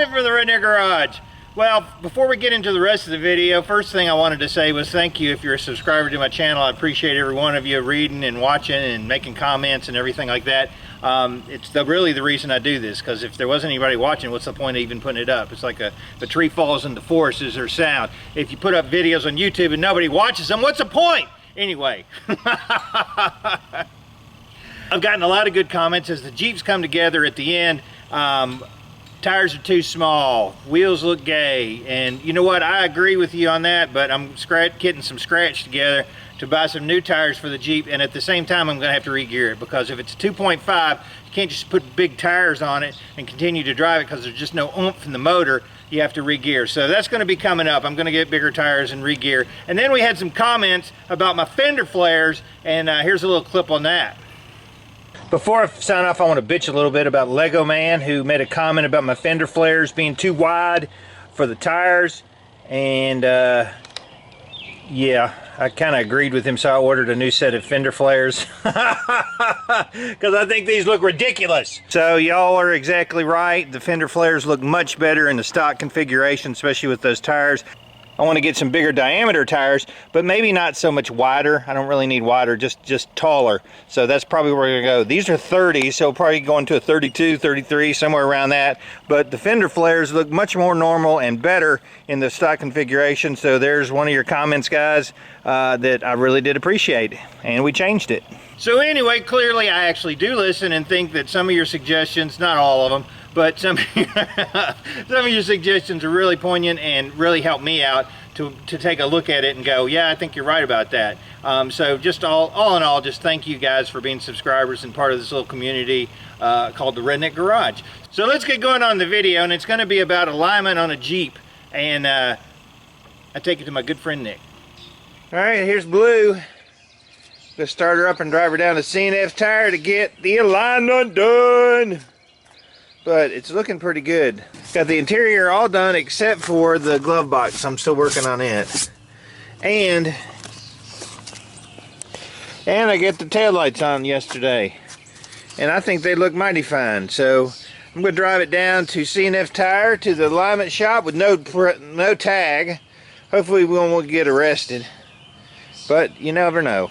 it for the Redneck Garage. Well, before we get into the rest of the video, first thing I wanted to say was thank you if you're a subscriber to my channel. I appreciate every one of you reading and watching and making comments and everything like that. It's really the reason I do this, because if there wasn't anybody watching, what's the point of even putting it up? It's like the tree falls in the forest is their sound. If you put up videos on YouTube and nobody watches them, what's the point? Anyway. I've gotten a lot of good comments as the Jeeps come together at the end. Tires are too small, wheels look gay, and you know what, I agree with you on that, but I'm getting some scratch together to buy some new tires for the Jeep, and at the same time I'm going to have to re-gear it, because if it's a 2.5, you can't just put big tires on it and continue to drive it because there's just no oomph in the motor. You have to re-gear. So that's going to be coming up. I'm going to get bigger tires and re-gear. And then we had some comments about my Fender Flairs, and here's a little clip on that. Before I sign off, I want to bitch a little bit about Lego Man, who made a comment about my Fender Flairs being too wide for the tires. And yeah, I kind of agreed with him, so I ordered a new set of Fender Flairs. Because I think these look ridiculous. So y'all are exactly right. The Fender Flairs look much better in the stock configuration, especially with those tires. I want to get some bigger diameter tires, but maybe not so much wider. I don't really need wider, just taller. So that's probably where we're going to go. These are 30, so probably going to a 32, 33, somewhere around that. But the Fender Flairs look much more normal and better in the stock configuration. So there's one of your comments, guys, that I really did appreciate. And we changed it. So anyway, clearly I actually do listen and think that some of your suggestions, not all of them, but some of your suggestions are really poignant and really help me out to take a look at it and go, yeah, I think you're right about that. So just all in all, just thank you guys for being subscribers and part of this little community called the Redneck Garage. So let's get going on the video, and it's going to be about alignment on a Jeep. And I take it to my good friend Nick. All right, here's Blue. Let's start her up and drive her down to C&F Tire to get the alignment done. But it's looking pretty good. Got the interior all done except for the glove box. I'm still working on it. And I get the taillights on yesterday. And I think they look mighty fine. So I'm going to drive it down to C&F Tire to the alignment shop with no tag. Hopefully we won't get arrested. But you never know.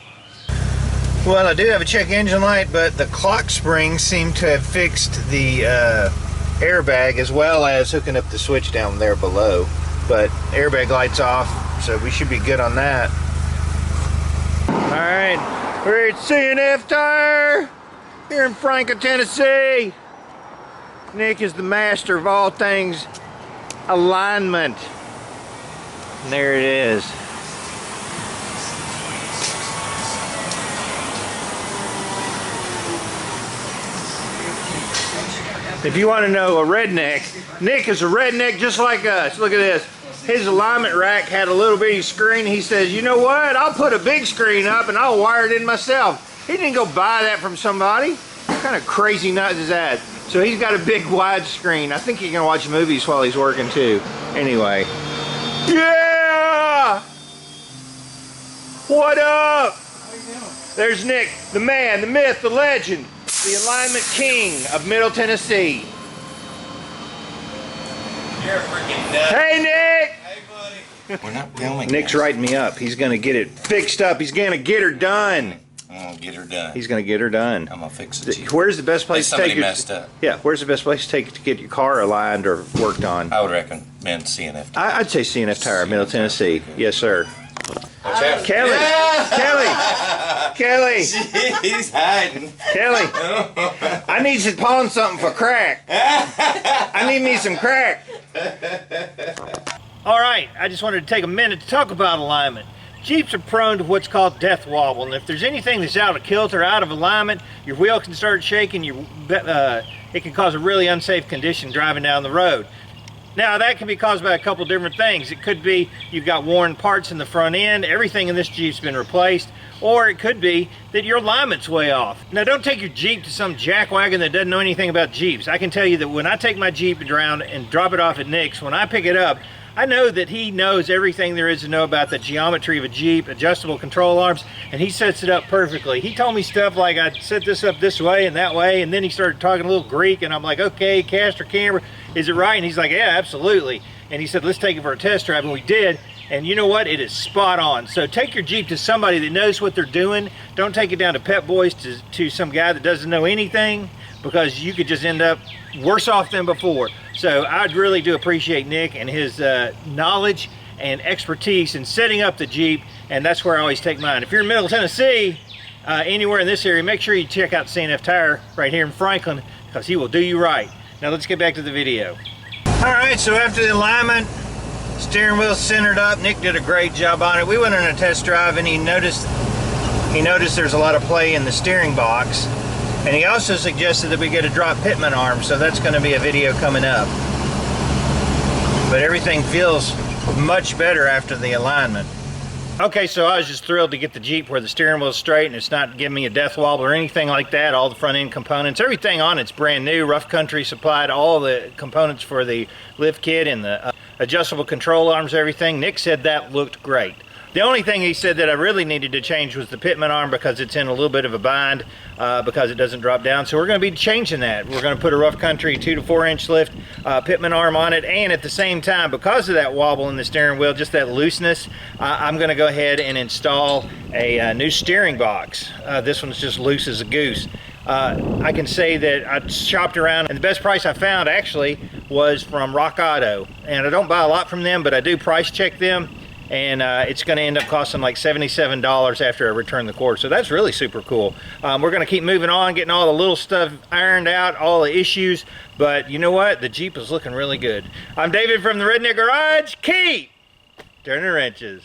Well, I do have a check engine light, but the clock springs seem to have fixed the airbag, as well as hooking up the switch down there below. But airbag light's off, so we should be good on that. Alright, we're at C&F Tire here in Franklin, Tennessee. Nick is the master of all things alignment. And there it is. If you want to know a redneck, Nick is a redneck just like us. Look at this. His alignment rack had a little bitty screen. He says, you know what? I'll put a big screen up and I'll wire it in myself. He didn't go buy that from somebody. What kind of crazy nuts is that? So he's got a big wide screen. I think he can watch movies while he's working too. Anyway. Yeah! What up? How you doing? There's Nick, the man, the myth, the legend. The alignment king of Middle Tennessee. You're freaking nuts. Hey, Nick! Hey, buddy. We're not filming. Nick's writing me up. He's going to get it fixed up. He's going to get her done. I'm going to get her done. He's going to get her done. I'm going to fix it. Where's the best place to take your... messed up. Yeah, where's the best place to take to get your car aligned or worked on? I would recommend C&F Tire. I'd say C&F Tire, Middle Tennessee. Yes, sir. Watch out. Kelly! Yeah. Kelly! He's hiding. Kelly! I need to pawn something for crack. I need me some crack. Alright, I just wanted to take a minute to talk about alignment. Jeeps are prone to what's called death wobble, and if there's anything that's out of kilter, out of alignment, your wheel can start shaking, it can cause a really unsafe condition driving down the road. Now that can be caused by a couple different things. It could be you've got worn parts in the front end, everything in this Jeep's been replaced, or it could be that your alignment's way off. Now don't take your Jeep to some jackwagon that doesn't know anything about Jeeps. I can tell you that when I take my Jeep around and drop it off at Nick's, when I pick it up, I know that he knows everything there is to know about the geometry of a Jeep, adjustable control arms, and he sets it up perfectly. He told me stuff like I'd set this up this way, and then he started talking a little Greek, and I'm like, okay, caster camber. is it right? And he's like, yeah, absolutely. And he said, let's take it for a test drive, and we did. And you know what? It is spot on. So take your Jeep to somebody that knows what they're doing. Don't take it down to Pep Boys to some guy that doesn't know anything, because you could just end up worse off than before. So I really do appreciate Nick and his knowledge and expertise in setting up the Jeep, and that's where I always take mine. If you're in Middle Tennessee, anywhere in this area, make sure you check out CNF Tire right here in Franklin, because he will do you right. Now let's get back to the video. All right, so after the alignment, steering wheel centered up. Nick did a great job on it. We went on a test drive, and he noticed there's a lot of play in the steering box. And he also suggested that we get a drop pitman arm, so that's going to be a video coming up. But everything feels much better after the alignment. Okay, so I was just thrilled to get the Jeep where the steering wheel's straight and it's not giving me a death wobble or anything like that. All the front end components, everything on it's brand new. Rough Country supplied all the components for the lift kit and the adjustable control arms, everything. Nick said that looked great. The only thing he said that I really needed to change was the pitman arm, because it's in a little bit of a bind because it doesn't drop down. So we're going to be changing that. We're going to put a Rough Country 2 to 4 inch lift pitman arm on it, and at the same time, because of that wobble in the steering wheel, just that looseness, I'm going to go ahead and install a new steering box. This one's just loose as a goose. I can say that I shopped around, and the best price I found actually was from Rock Auto, and I don't buy a lot from them, but I do price check them. And it's going to end up costing like $77 after I return the cord. So that's really super cool. We're going to keep moving on, getting all the little stuff ironed out, all the issues. But you know what? The Jeep is looking really good. I'm David from the Redneck Garage. Keep turning wrenches.